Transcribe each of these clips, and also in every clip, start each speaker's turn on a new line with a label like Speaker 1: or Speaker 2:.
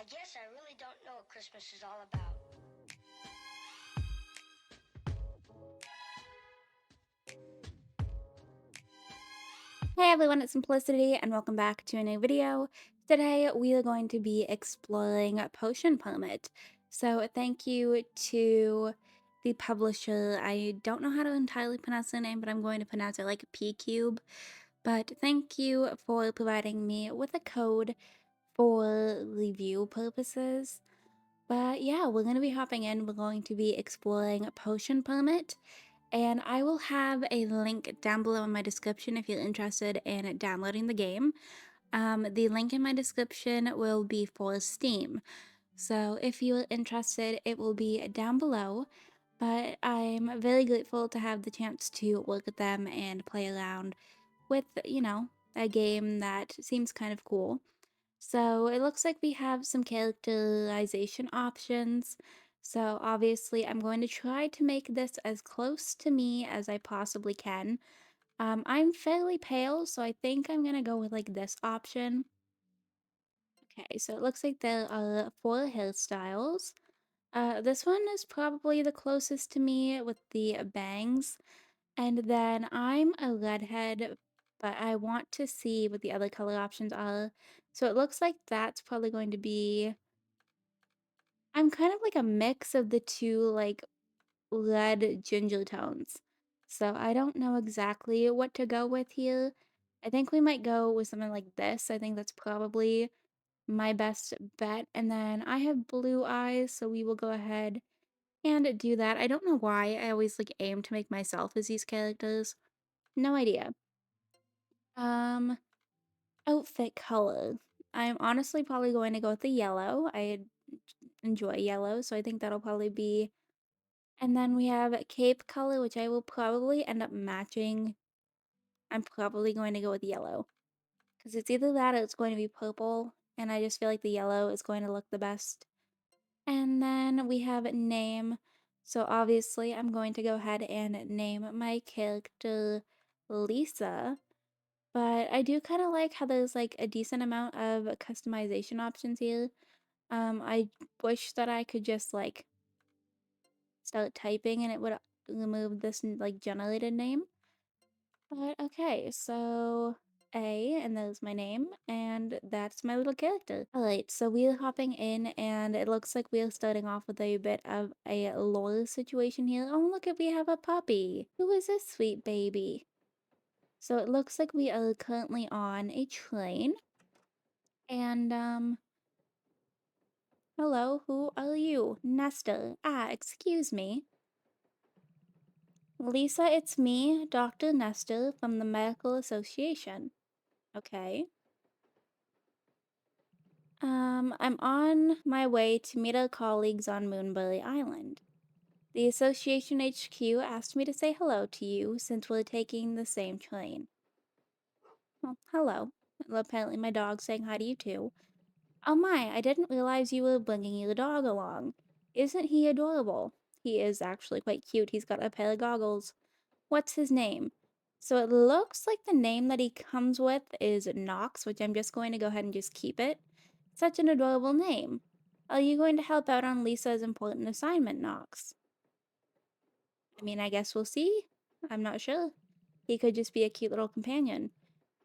Speaker 1: I guess I really don't know what Christmas is all about.
Speaker 2: Hey everyone, it's Simplicity and welcome back to a new video. Today we are going to be exploring Potion Permit. So thank you to the publisher. I don't know how to entirely pronounce their name, but I'm going to pronounce it like PQube. But thank you for providing me with a code for review purposes. But yeah, we're going to be hopping in. We're going to be exploring Potion Permit. And I will have a link down below in my description if you're interested in downloading the game. The link in my description will be for Steam. So if you're interested, it will be down below. But I'm very grateful to have the chance to work with them and play around with, a game that seems kind of cool. So it looks like we have some characterization options. So obviously I'm going to try to make this as close to me as I possibly can. I'm fairly pale, so I think I'm gonna go with like this option. Okay, so it looks like there are four hairstyles. This one is probably the closest to me with the bangs. And then I'm a redhead, but I want to see what the other color options are. So it looks like that's probably going to be. I'm kind of like a mix of the two, like red ginger tones. So I don't know exactly what to go with here. I think we might go with something like this. I think that's probably my best bet. And then I have blue eyes, so we will go ahead and do that. I don't know why I always like aim to make myself as these characters. No idea. Um, Outfit color. I'm honestly probably going to go with the yellow. I enjoy yellow, so I think that'll probably be. And then we have cape color, which I will probably end up matching. I'm probably going to go with yellow. Because it's either that or it's going to be purple. And I just feel like the yellow is going to look the best. And then we have name. So obviously I'm going to go ahead and name my character Lisa. But I do kind of like how there's like a decent amount of customization options here. I wish that I could just like start typing and it would remove this like generated name. But okay, so A, and there's my name, and that's my little character. Alright, so we're hopping in, and it looks like we're starting off with a bit of a lore situation here. Oh, look at we have a puppy. Who is this sweet baby? So it looks like we are currently on a train, and hello, who are you? Nestor. Ah, excuse me. Lisa, it's me, Dr. Nestor from the Medical Association. Okay. I'm on my way to meet our colleagues on Moonbury Island. The Association HQ asked me to say hello to you since we're taking the same train. Well, hello. Well, apparently my dog's saying hi to you too. Oh my, I didn't realize you were bringing your dog along. Isn't he adorable? He is actually quite cute. He's got a pair of goggles. What's his name? So it looks like the name that he comes with is Knox, which I'm just going to go ahead and just keep it. Such an adorable name. Are you going to help out on Lisa's important assignment, Knox? I mean, I guess we'll see. I'm not sure. He could just be a cute little companion.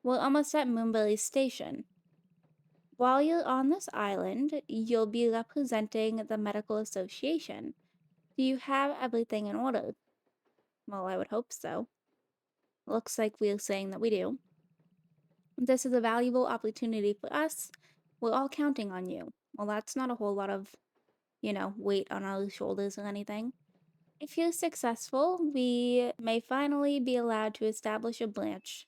Speaker 2: We're almost at Moonbury Station. While you're on this island, you'll be representing the Medical Association. Do you have everything in order? Well, I would hope so. Looks like we're saying that we do. This is a valuable opportunity for us. We're all counting on you. Well, that's not a whole lot of, weight on our shoulders or anything. If you're successful, we may finally be allowed to establish a branch.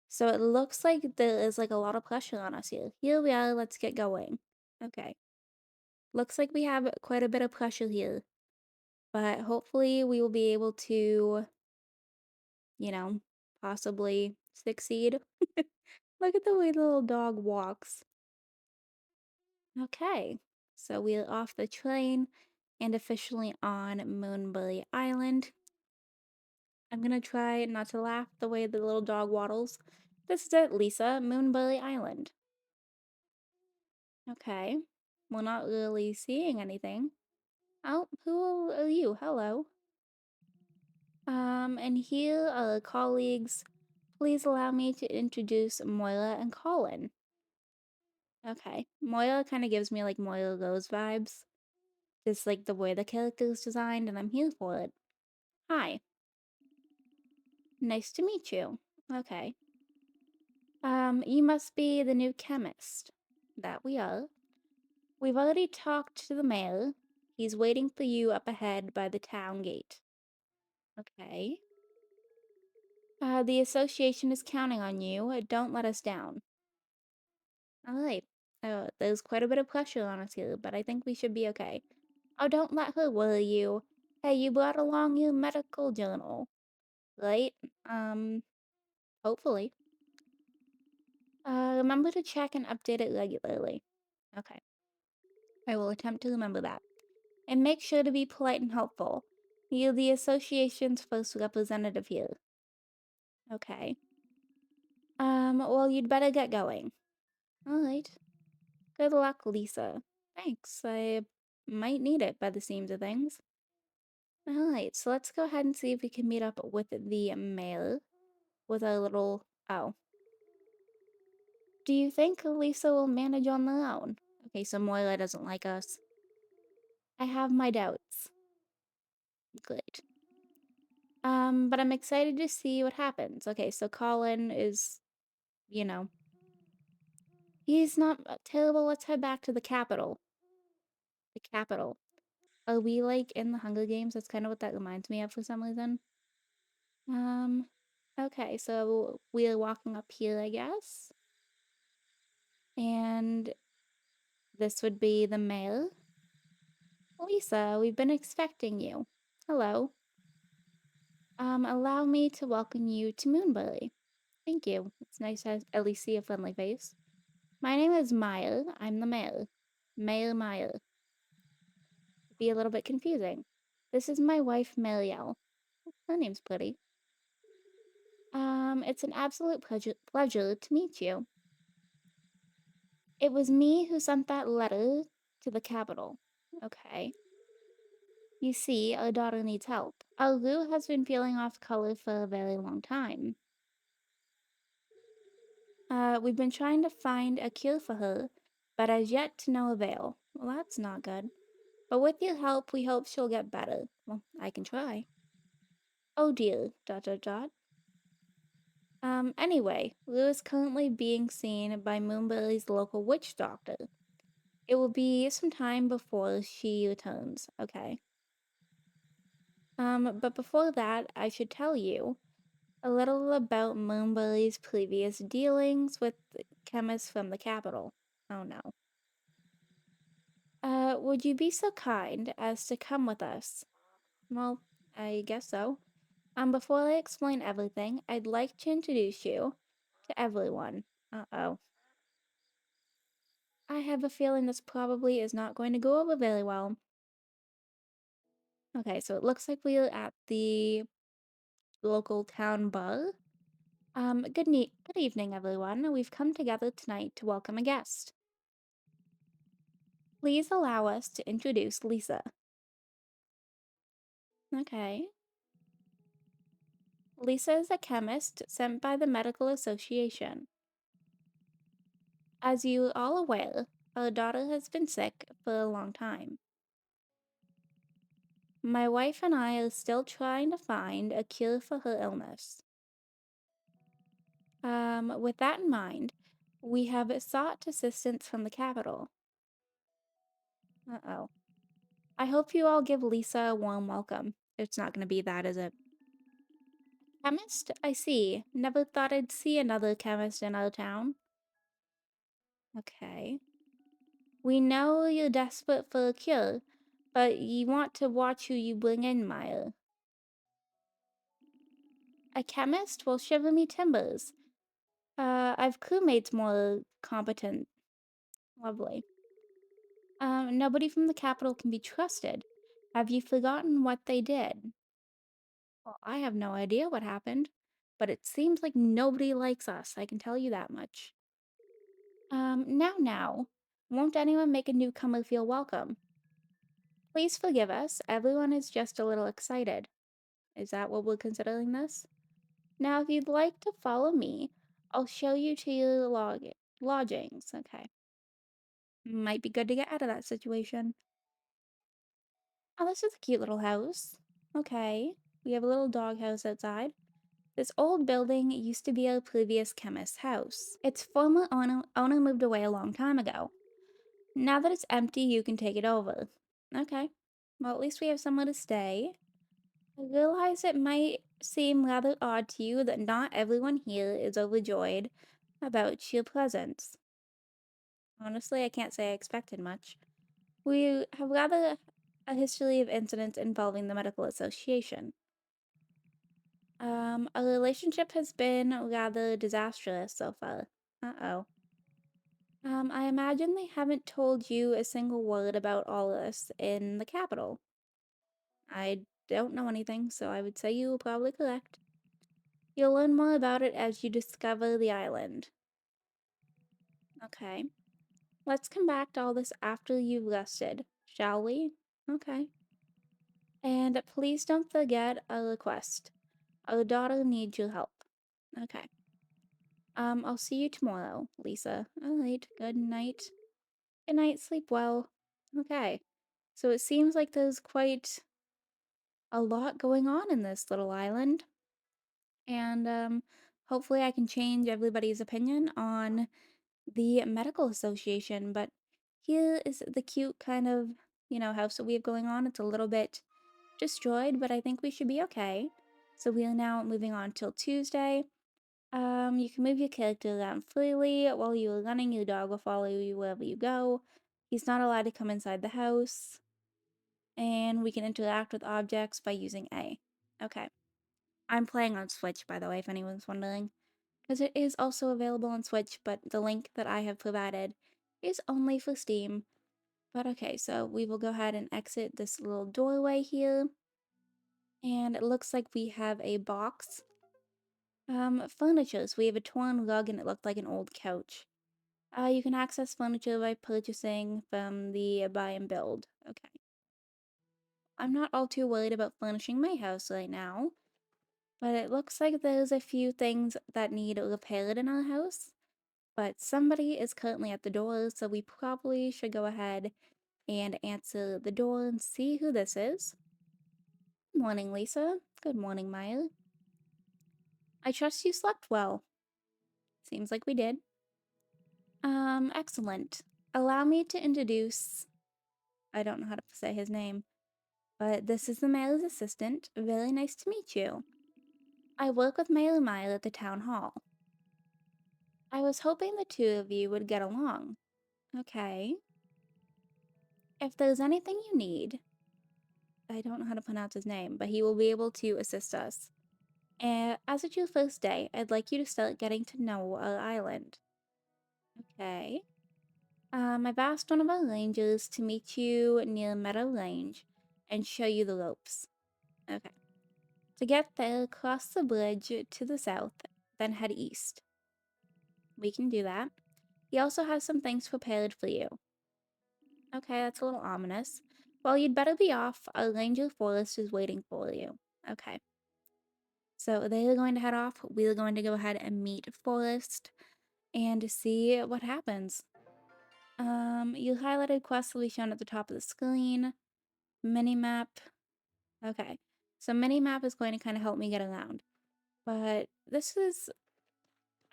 Speaker 2: So it looks like there is like a lot of pressure on us here. Here we are, let's get going. Okay. Looks like we have quite a bit of pressure here. But hopefully we will be able to, you know, possibly succeed. Look at the way the little dog walks. Okay, so we're off the train and officially on Moonbury Island. I'm gonna try not to laugh the way the little dog waddles. This is it, Lisa, Moonbury Island. Okay. We're not really seeing anything. Oh, who are you? Hello. And here are the colleagues. Please allow me to introduce Moira and Colin. Okay. Moira kind of gives me like Moira Rose vibes. Just like the way the character is designed, and I'm here for it. Hi. Nice to meet you. Okay. You must be the new chemist. That we are. We've already talked to the mayor. He's waiting for you up ahead by the town gate. Okay. The association is counting on you. Don't let us down. Alright. There's quite a bit of pressure on us here, but I think we should be okay. Oh, don't let her worry you. Hey, you brought along your medical journal, right? Um, hopefully. Remember to check and update it regularly. Okay. I will attempt to remember that. And make sure to be polite and helpful. You're the association's first representative here. Okay. Well, you'd better get going. Alright. Good luck, Lisa. Thanks. I might need it by the seams of things. Alright, so let's go ahead and see if we can meet up with the mayor with a little. Oh. Do you think Lisa will manage on their own? Okay, so Moira doesn't like us. I have my doubts. Good. But I'm excited to see what happens. Okay, so Colin is, you know, he's not terrible. Let's head back to the capital. The capital. Are we like in the Hunger Games? That's kind of what that reminds me of for some reason. Um, okay, so we're walking up here, I guess. And this would be the mayor. Lisa, we've been expecting you. Hello. Allow me to welcome you to Moonbury. Thank you. It's nice to at least see a friendly face. My name is Meyer. I'm the mayor. Mayor Meyer. Be a little bit confusing. This is my wife, Marielle. Her name's pretty. It's an absolute pleasure to meet you. It was me who sent that letter to the capital. Okay. You see, our daughter needs help. Our Lou has been feeling off color for a very long time. We've been trying to find a cure for her, but as yet to no avail. Well, that's not good. But with your help, we hope she'll get better. Well, I can try. Oh dear, dot dot dot. Anyway, Lou is currently being seen by Moonbury's local witch doctor. It will be some time before she returns, okay? But before that, I should tell you a little about Moonbury's previous dealings with the chemists from the capital. Oh no. Would you be so kind as to come with us? Well, I guess so. Before I explain everything, I'd like to introduce you to everyone. Uh-oh. I have a feeling this probably is not going to go over very well. Okay, so it looks like we're at the local town bar. Good evening, everyone. We've come together tonight to welcome a guest. Please allow us to introduce Lisa. Okay. Lisa is a chemist sent by the Medical Association. As you are all aware, our daughter has been sick for a long time. My wife and I are still trying to find a cure for her illness. With that in mind, we have sought assistance from the capital. Uh-oh. I hope you all give Lisa a warm welcome. It's not going to be that, is it? Chemist? I see. Never thought I'd see another chemist in our town. Okay. We know you're desperate for a cure, but you want to watch who you bring in, Maya. A chemist? Well, shiver me timbers. I've crewmates more competent. Lovely. Nobody from the capital can be trusted. Have you forgotten what they did? Well, I have no idea what happened, but it seems like nobody likes us, I can tell you that much. Now. Won't anyone make a newcomer feel welcome? Please forgive us. Everyone is just a little excited. Is that what we're considering this? Now, if you'd like to follow me, I'll show you to your lodgings. Okay. Might be good to get out of that situation. Oh, this is a cute little house. Okay. We have a little doghouse outside. This old building used to be a previous chemist's house. Its former owner moved away a long time ago. Now that it's empty, you can take it over. Okay. Well, at least we have somewhere to stay. I realize it might seem rather odd to you that not everyone here is overjoyed about your presence. Honestly, I can't say I expected much. We have rather a history of incidents involving the medical association. Our relationship has been rather disastrous so far. Uh-oh. I imagine they haven't told you a single word about all this in the capital. I don't know anything, so I would say you were probably correct. You'll learn more about it as you discover the island. Okay. Let's come back to all this after you've rested, shall we? Okay. And please don't forget a request. Our daughter needs your help. Okay. I'll see you tomorrow, Lisa. Alright, good night. Good night, sleep well. Okay. So it seems like there's quite a lot going on in this little island. And hopefully I can change everybody's opinion on the medical association. But here is the cute kind of, house that we have going on. It's a little bit destroyed, but I think we should be okay. So we are now moving on till Tuesday. You can move your character around freely. While you are running, your dog will follow you wherever you go. He's not allowed to come inside the house. And we can interact with objects by using A. Okay. I'm playing on Switch, by the way, if anyone's wondering. Because it is also available on Switch, but the link that I have provided is only for Steam. But okay, so we will go ahead and exit this little doorway here. And it looks like we have a box. Furniture. So we have a torn rug and it looked like an old couch. You can access furniture by purchasing from the buy and build. Okay. I'm not all too worried about furnishing my house right now, but it looks like there's a few things that need repaired in our house. But somebody is currently at the door, so we probably should go ahead and answer the door and see who this is. Good morning, Lisa. Good morning, Maya. I trust you slept well. Seems like we did. Excellent. Allow me to introduce... I don't know how to say his name, but this is the mayor's assistant. Very nice to meet you. I work with Mayor Maya at the town hall. I was hoping the two of you would get along. Okay. If there's anything you need, I don't know how to pronounce his name, but he will be able to assist us. As it's your first day, I'd like you to start getting to know our island. Okay. I've asked one of our rangers to meet you near Meadow Range and show you the ropes. Okay. To get there, cross the bridge to the south, then head east. We can do that. He also has some things prepared for you. Okay, that's a little ominous. Well, you'd better be off. Our ranger forest is waiting for you. Okay. So they are going to head off. We're going to go ahead and meet Forest and see what happens. Your highlighted quest will be shown at the top of the screen. Minimap. Okay. So minimap is going to kind of help me get around. But this is...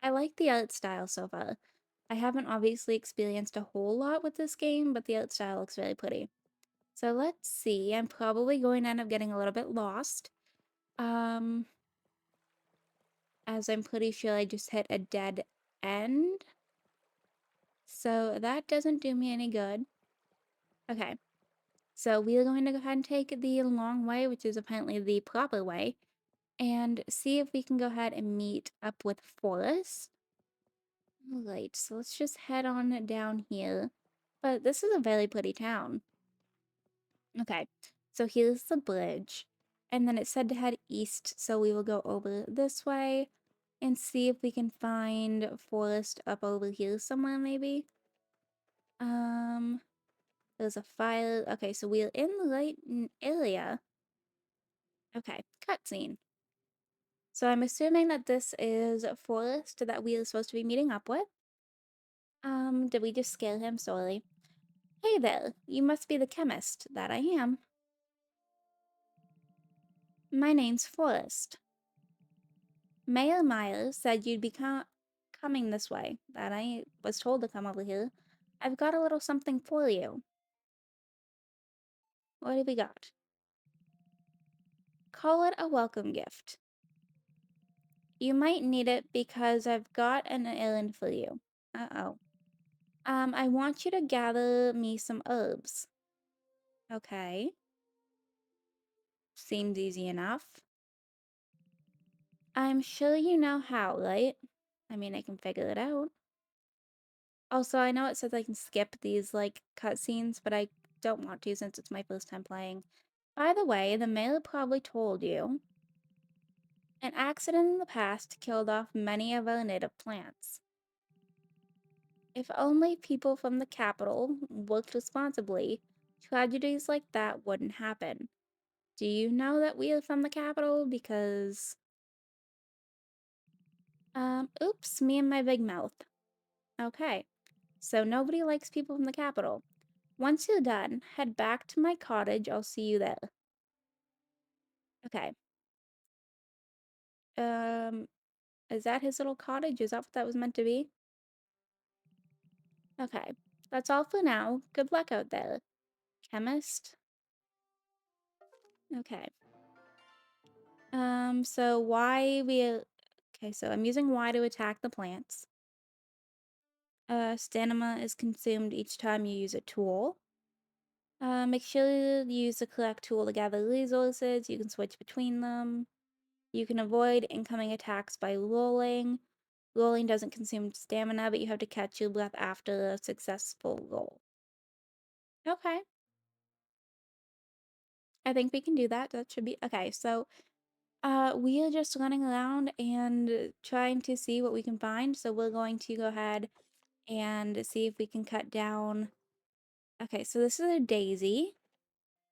Speaker 2: I like the art style so far. I haven't obviously experienced a whole lot with this game, but the art style looks very pretty. So let's see. I'm probably going to end up getting a little bit lost. As I'm pretty sure I just hit a dead end. So that doesn't do me any good. Okay. So we are going to go ahead and take the long way, which is apparently the proper way, and see if we can go ahead and meet up with Forest. Alright, so let's just head on down here. But this is a very pretty town. Okay, so here's the bridge. And then it said to head east, so we will go over this way and see if we can find Forest up over here somewhere, maybe. Um, there's a file. Okay, so we're in the right area. Okay, cutscene. So I'm assuming that this is Forrest that we are supposed to be meeting up with. Did we just scare him sorely? Hey there, you must be the chemist. That I am. My name's Forrest. Mayor Myers said you'd be coming this way. That I was told to come over here. I've got a little something for you. What have we got? Call it a welcome gift. You might need it because I've got an errand for you. Uh-oh. I want you to gather me some herbs. Okay. Seems easy enough. I'm sure you know how, right? I mean, I can figure it out. Also, I know it says I can skip these, like, cutscenes, but I don't want to since it's my first time playing. By the way, the mayor probably told you. An accident in the past killed off many of our native plants. If only people from the capital worked responsibly, tragedies like that wouldn't happen. Do you know that we are from the capital? Because, oops, me and my big mouth. Okay, so nobody likes people from the capital. Once you're done, head back to my cottage. I'll see you there. Okay. Um, is that his little cottage? Is that what that was meant to be? Okay. That's all for now. Good luck out there. Chemist? Okay. So why we okay, so I'm using Y to attack the plants. Stamina is consumed each time you use a tool. Make sure you use the correct tool to gather resources. You can switch between them. You can avoid incoming attacks by rolling. Rolling doesn't consume stamina, but you have to catch your breath after a successful roll. Okay. I think we can do that. That should be okay. So, we are just running around and trying to see what we can find. So we're going to go ahead and see if we can cut down. Okay, so this is a daisy.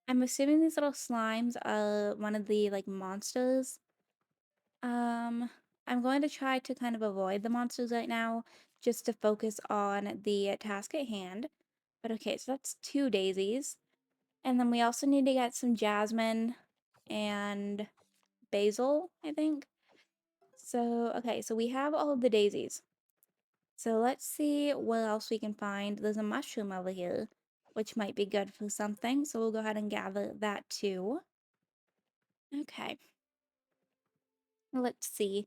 Speaker 2: I'm assuming these little slimes are one of the like monsters. Um, I'm going to try to kind of avoid the monsters right now, just to focus on the task at hand. But okay, so that's two daisies. And then we also need to get some jasmine and basil, I think. So, okay, so we have all of the daisies. So let's see what else we can find. There's a mushroom over here, which might be good for something. So we'll go ahead and gather that too. Okay, let's see.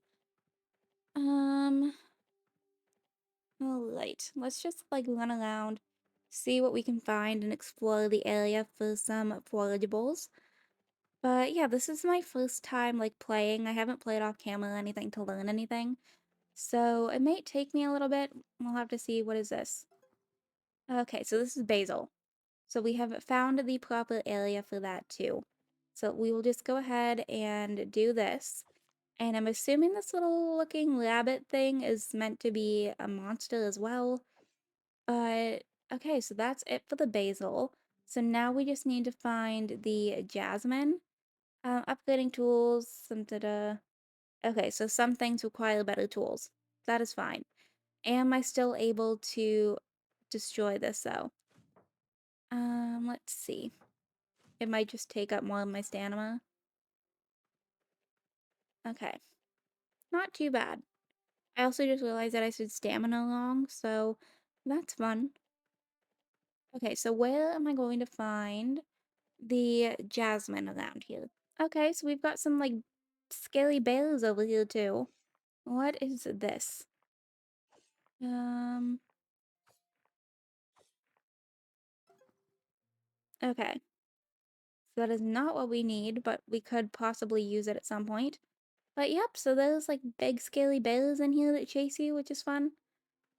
Speaker 2: Um, alright, let's just like run around, see what we can find and explore the area for some forageables. But yeah, this is my first time like playing. I haven't played off camera or anything to learn anything. So it might take me a little bit. We'll have to see. What is this? Okay, so this is basil. So we have found the proper area for that too. So we will just go ahead and do this. And I'm assuming this little looking rabbit thing is meant to be a monster as well. But okay, so that's it for the basil. So now we just need to find the jasmine. Upgrading tools, some da-da. Okay, so some things require better tools. That is fine. Am I still able to destroy this though? Let's see. It might just take up more of my stamina. Okay. Not too bad. I also just realized that I said stamina long, so that's fun. Okay, so where am I going to find the jasmine around here? Okay, so we've got some like scaly bears over here too. What is this? Um, okay. So that is not what we need, but we could possibly use it at some point. But yep, so there's like big scaly bears in here that chase you, which is fun.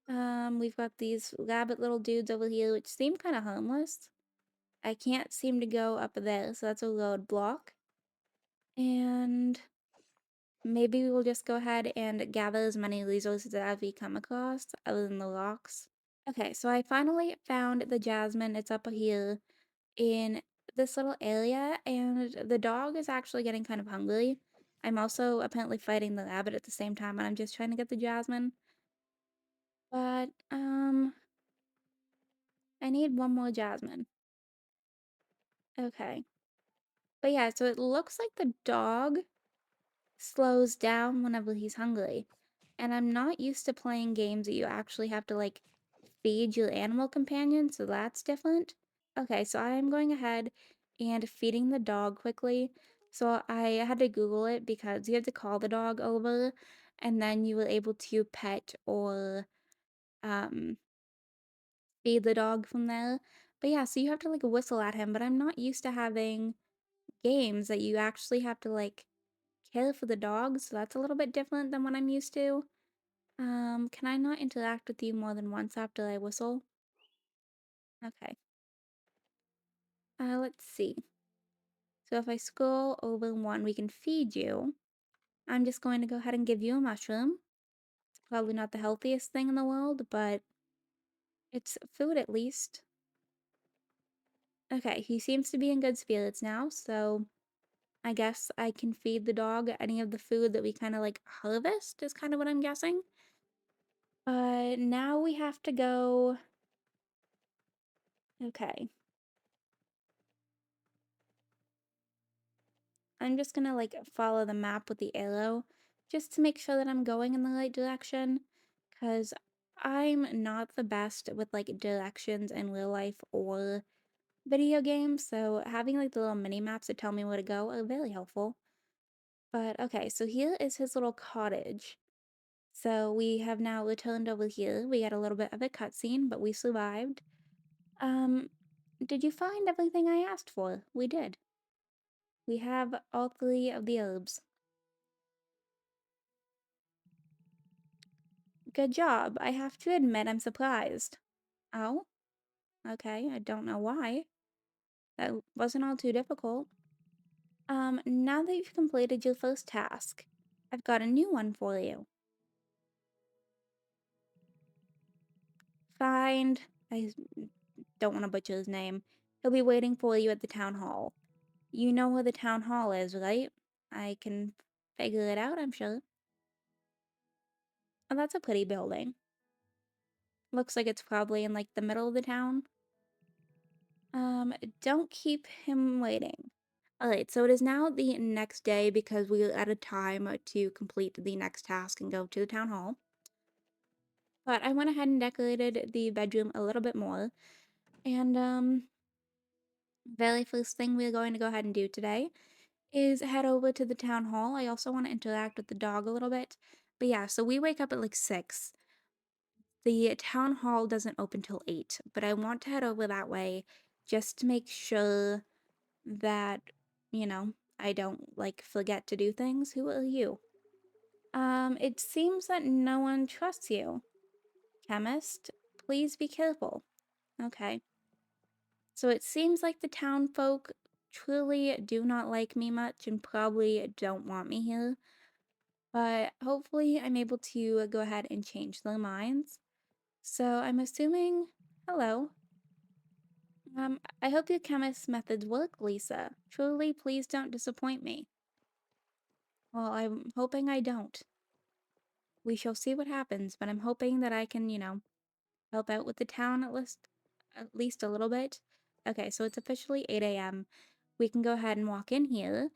Speaker 2: We've got these rabbit little dudes over here, which seem kind of harmless. I can't seem to go up there, so that's a roadblock. And maybe we will just go ahead and gather as many resources as we come across, other than the rocks. Okay, so I finally found the jasmine. It's up here in this little area, and the dog is actually getting kind of hungry. I'm also apparently fighting the rabbit at the same time, and I'm just trying to get the jasmine. But, I need one more jasmine. Okay. But yeah, so it looks like the dog slows down whenever he's hungry. And I'm not used to playing games that you actually have to, like, feed your animal companion, so that's different. Okay, so I'm going ahead and feeding the dog quickly. So I had to Google it because you have to call the dog over and then you were able to pet or um feed the dog from there. But yeah, so you have to like whistle at him, but I'm not used to having games that you actually have to like care for the dog, so that's a little bit different than what I'm used to. Can I not interact with you more than once after I whistle? Okay. Let's see. So if I scroll over one, we can feed you. I'm just going to go ahead and give you a mushroom. It's probably not the healthiest thing in the world, but it's food at least. Okay, he seems to be in good spirits now, so I guess I can feed the dog any of the food that we kind of like harvest, is kind of what I'm guessing. But now we have to go. Okay. I'm just gonna like follow the map with the arrow just to make sure that I'm going in the right direction. Because I'm not the best with like directions in real life or video games. So having like the little mini maps that tell me where to go are very helpful. But okay, so here is his little cottage. So we have now returned over here. We got a little bit of a cutscene, but we survived. Um, did you find everything I asked for? We did. We have all three of the herbs. Good job. I have to admit I'm surprised. Oh, okay. I don't know why. That wasn't all too difficult. Now that you've completed your first task, I've got a new one for you. Find, I don't want to butcher his name. He'll be waiting for you at the town hall. You know where the town hall is, right? I can figure it out, I'm sure. Oh, that's a pretty building. Looks like it's probably in like the middle of the town. Don't keep him waiting. Alright, so it is now the next day because we're at a time to complete the next task and go to the town hall. But I went ahead and decorated the bedroom a little bit more. And, very first thing we're going to go ahead and do today is head over to the town hall. I also want to interact with the dog a little bit. But yeah, so we wake up at like 6. The town hall doesn't open till 8, but I want to head over that way just to make sure that, you know, I don't like forget to do things. Who are you? It seems that no one trusts you. Chemist, please be careful. Okay. So it seems like the town folk truly do not like me much and probably don't want me here. But hopefully I'm able to go ahead and change their minds. So I'm assuming, hello. I hope your chemist's methods work, Lisa. Truly, please don't disappoint me. Well, I'm hoping I don't. We shall see what happens, but I'm hoping that I can, help out with the town at least a little bit. Okay, so it's officially 8 a.m. We can go ahead and walk in here,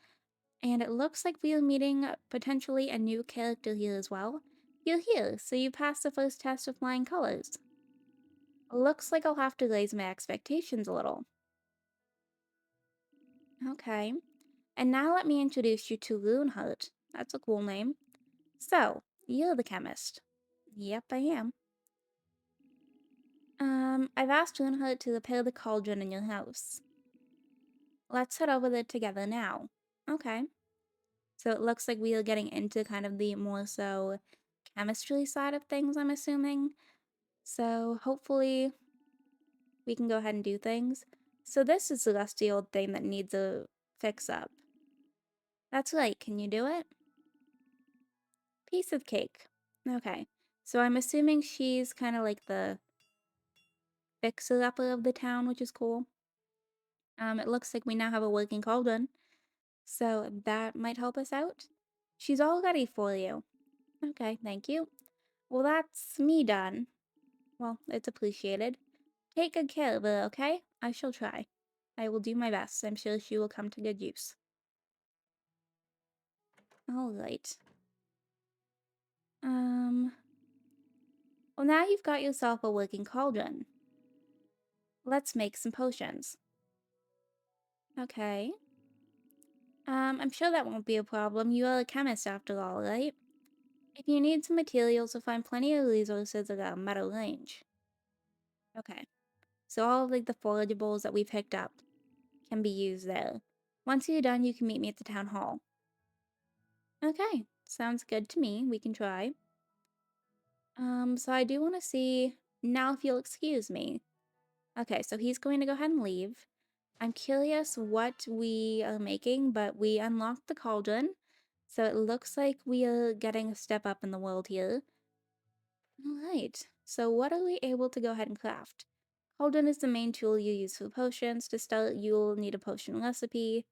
Speaker 2: and it looks like we are meeting potentially a new character here as well. You're here, so you passed the first test of flying colors. Looks like I'll have to raise my expectations a little. Okay. And now let me introduce you to Loonheart. That's a cool name. So, you're the chemist. Yep, I am. I've asked Loonheart to repair the cauldron in your house. Let's head over there together now. Okay. So it looks like we are getting into kind of the more so chemistry side of things, I'm assuming. So hopefully we can go ahead and do things. So this is the rusty old thing that needs a fix up. That's right, can you do it? Piece of cake. Okay. So I'm assuming she's kind of like the fixer-upper of the town, which is cool. It looks like we now have a working cauldron, so that might help us out. She's all ready for you. Okay, thank you. Well, that's me done. Well, it's appreciated. Take good care of her, okay? I shall try. I will do my best. I'm sure she will come to good use. Alright. Um, well, now you've got yourself a working cauldron. Let's make some potions. Okay. I'm sure that won't be a problem. You are a chemist after all, right? If you need some materials, you'll find plenty of resources at a metal range. Okay. So all of like the forageables that we picked up can be used there. Once you're done, you can meet me at the town hall. Okay. Sounds good to me. We can try. So I do want to see now if you'll excuse me. Okay, so he's going to go ahead and leave. I'm curious what we are making, but we unlocked the cauldron. So it looks like we are getting a step up in the world here. Alright, so what are we able to go ahead and craft? Cauldron is the main tool you use for potions. To start, you'll need a potion recipe.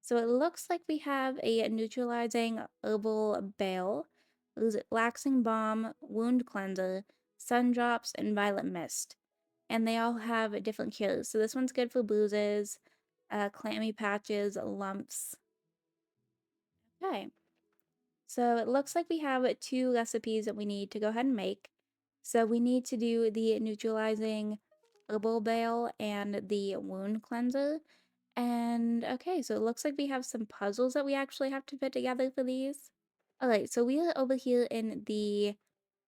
Speaker 2: So it looks like we have a neutralizing herbal bale, relaxing balm, wound cleanser, sun drops, and violet mist. And they all have different cures. So this one's good for bruises, clammy patches, lumps. Okay. So it looks like we have two recipes that we need to go ahead and make. So we need to do the neutralizing herbal bale and the wound cleanser. And okay, so it looks like we have some puzzles that we actually have to put together for these. Alright, so we are over here in the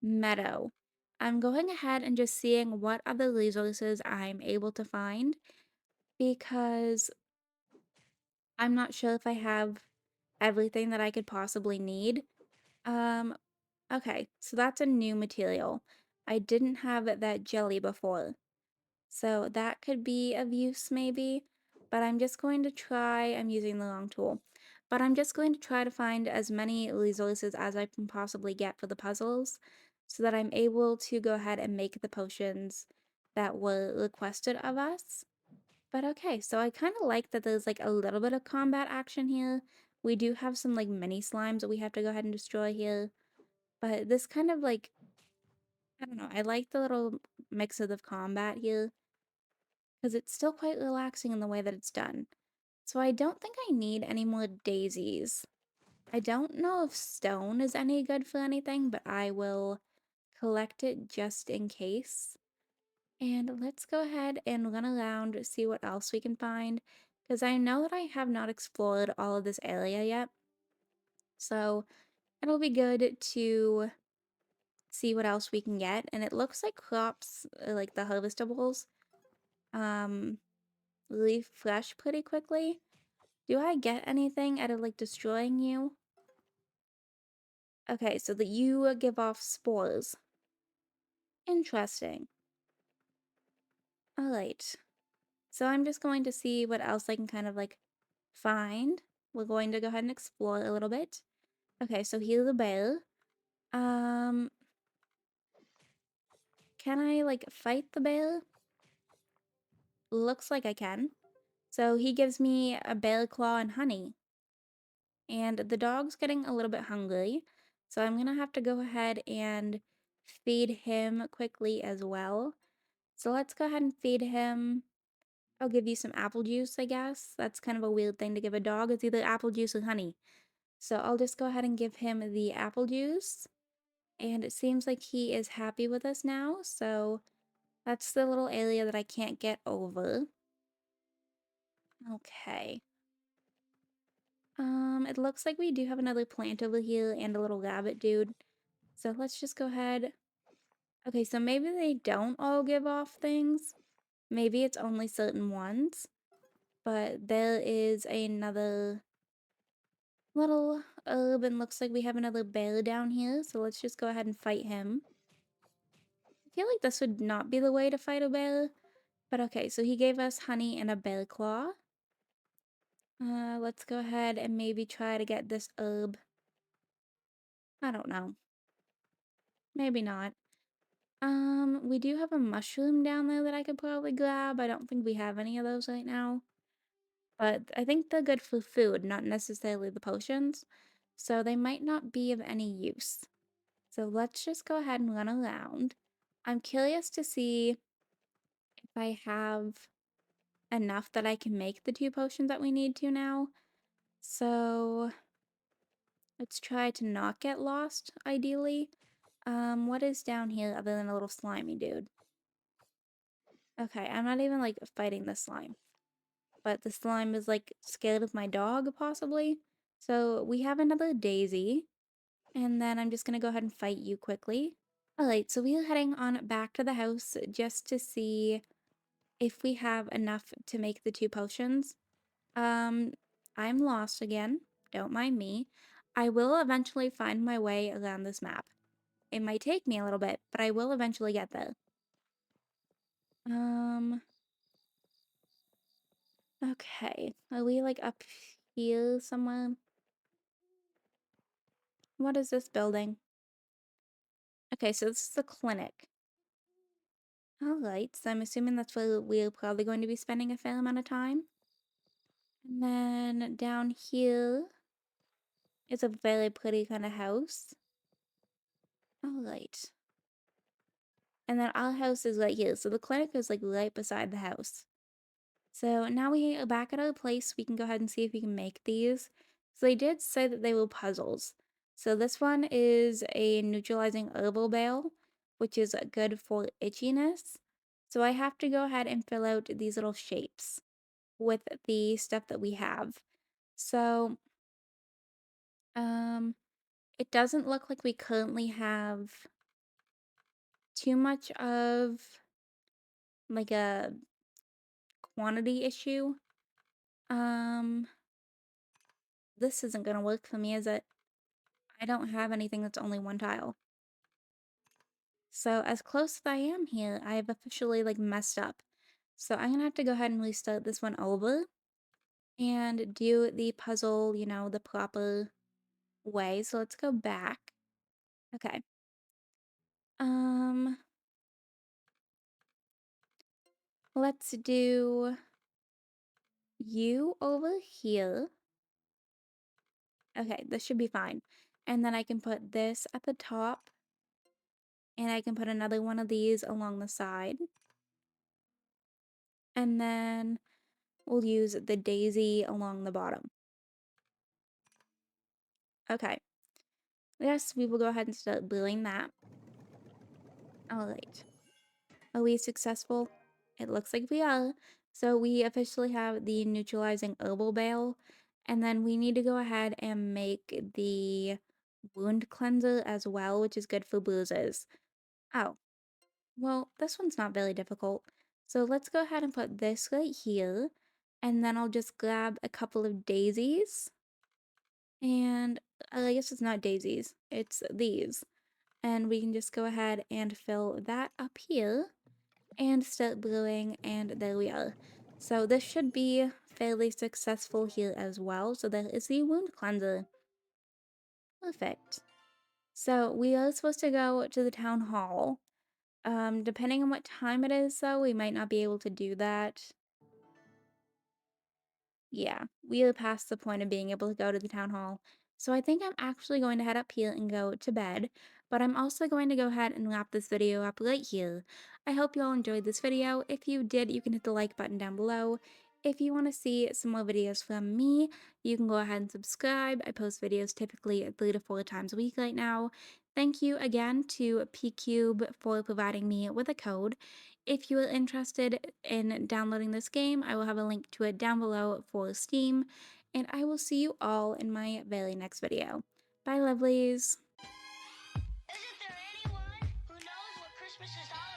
Speaker 2: meadow. I'm going ahead and just seeing what other resources I'm able to find because I'm not sure if I have everything that I could possibly need. Um, okay, so that's a new material. I didn't have that jelly before. So that could be of use maybe, but I'm just going to try, I'm using the wrong tool, but I'm just going to try to find as many resources as I can possibly get for the puzzles so that I'm able to go ahead and make the potions that were requested of us. But okay, so I kind of like that there's like a little bit of combat action here. We do have some like mini slimes that we have to go ahead and destroy here, but this kind of like, I don't know, I like the little mix of the combat here because it's still quite relaxing in the way that it's done. So I don't think I need any more daisies. I don't know if stone is any good for anything, but I will collect it just in case. And let's go ahead and run around, see what else we can find, because I know that I have not explored all of this area yet. So it'll be good to see what else we can get. And it looks like crops, like the harvestables, um, leaf fresh pretty quickly. Do I get anything out of like destroying you? Okay, so that you give off spores. Interesting. Alright. So I'm just going to see what else I can kind of like find. We're going to go ahead and explore a little bit. Okay, so here's a bear. Um, can I like fight the bear? Looks like I can. So he gives me a bear claw and honey. And the dog's getting a little bit hungry. So I'm gonna have to go ahead and feed him quickly as well. So let's go ahead and feed him. I'll give you some apple juice, I guess. That's kind of a weird thing to give a dog. It's either apple juice or honey. So I'll just go ahead and give him the apple juice. And it seems like he is happy with us now. So that's the little area that I can't get over. Okay. It looks like we do have another plant over here and a little rabbit dude. So let's just go ahead. Okay, so maybe they don't all give off things. Maybe it's only certain ones. But there is another little herb and looks like we have another bear down here. So let's just go ahead and fight him. I feel like this would not be the way to fight a bear. But okay, so he gave us honey and a bear claw. Let's go ahead and maybe try to get this herb. I don't know. Maybe not. We do have a mushroom down there that I could probably grab. I don't think we have any of those right now. But I think they're good for food, not necessarily the potions. So they might not be of any use. So let's just go ahead and run around. I'm curious to see if I have enough that I can make the 2 potions that we need to now. So let's try to not get lost, ideally. What is down here other than a little slimy dude? Okay, I'm not even like fighting the slime. But the slime is like scared of my dog, possibly. So we have another daisy. And then I'm just gonna go ahead and fight you quickly. Alright, so we are heading on back to the house just to see if we have enough to make the 2 potions. Um, I'm lost again. Don't mind me. I will eventually find my way around this map. It might take me a little bit, but I will eventually get there. Um, okay. Are we like up here somewhere? What is this building? Okay, so this is the clinic. Alright, so I'm assuming that's where we're probably going to be spending a fair amount of time. And then down here is a very pretty kind of house. Alright. And then our house is right here, so the clinic is like right beside the house. So now we are back at our place, we can go ahead and see if we can make these. So they did say that they were puzzles. So this one is a neutralizing herbal bale, which is good for itchiness. So I have to go ahead and fill out these little shapes with the stuff that we have. So, um, it doesn't look like we currently have too much of like a quantity issue. Um, this isn't gonna work for me, is it? I don't have anything that's only 1 tile. So as close as I am here, I've officially like messed up. So I'm gonna have to go ahead and restart this one over and do the puzzle, the proper way. So let's go back. Okay. Um, let's do you over here. Okay, this should be fine. And then I can put this at the top, and I can put another one of these along the side. And then we'll use the daisy along the bottom. Okay. Yes, we will go ahead and start brewing that. Alright. Are we successful? It looks like we are. So we officially have the neutralizing herbal bale. And then we need to go ahead and make the wound cleanser as well, which is good for bruises. Oh, well, this one's not very difficult. So let's go ahead and put this right here. And then I'll just grab a couple of daisies. And I guess it's not daisies, it's these. And we can just go ahead and fill that up here and start brewing, and there we are. So this should be fairly successful here as well. So there is the wound cleanser. Perfect. So we are supposed to go to the town hall. Depending on what time it is though, we might not be able to do that. Yeah, we are past the point of being able to go to the town hall. So I think I'm actually going to head up here and go to bed, but I'm also going to go ahead and wrap this video up right here. I hope you all enjoyed this video. If you did, you can hit the like button down below. If you want to see some more videos from me, you can go ahead and subscribe. I post videos typically 3 to 4 times a week right now. Thank you again to PQube for providing me with a code. If you are interested in downloading this game, I will have a link to it down below for Steam, and I will see you all in my very next video. Bye, lovelies!
Speaker 1: Isn't there anyone who knows what Christmas is all